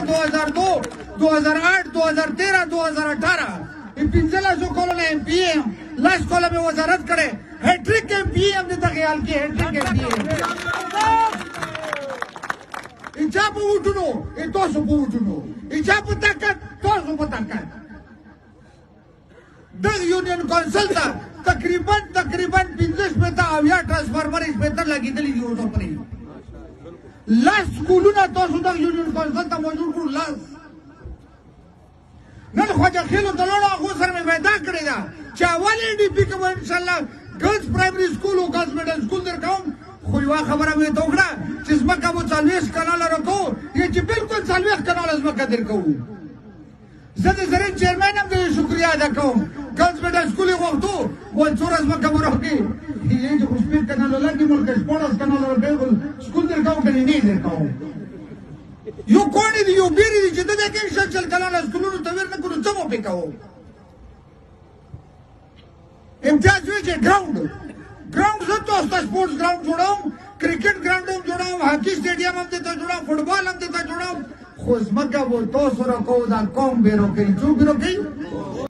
2002 2008 2013 2018 ای 15 کلونه ایم پی ایم لاس کله مې وزارت کړي هټریک ایم پی ایم د خیال کې هټریک ایم پی ایم چا په وټونو ای تاسو په وټونو ای چا په طاقت تاسو په طاقت د یونین کونسل ته تقریبا 15 پته او یا ټرانسفارمر پته لګیدلی دی اوسه پرې لاس سکولونه تاسو د یونین کونسل ته موجود کړو لاس نن خواجه خیلو ته لاړو هغو سره مې پیدا کړې ده چې اول ډي پي کوم انشاءالله ګرلز پرایمري سکول او ګرلز میډل سکول درکوم خو یوه خبره مې ته وکړه چې ځمکه به 40 کناله راکوو یا چې بلکل 40 کناله ځمکه درکوو زه د زرین چیرمین هم د شکریه ادا کوم ګرلز میډل سکول یې غوښتو وایي څومره ځمکه به راکړي یې چې خو 15 کناله لګي ملکه 14 کناله بلکل سکول درکوو که نه درکوو یو کوڼې دي یو بیرې دي چې د دې کې شل کلانه سکولونو ته ویر نه کړو څه به پې کوو امتیاز وی چې ګراوند زه تاسو ته سپورټس ګراوند جوړوم کرکټ ګراوند هم جوړوم هاکي سټیډیم هم درته جوړوم فوټبال هم درته جوړوم خو ځمکه به تاسو راکوو دا قوم به راکوي څوک به راکوي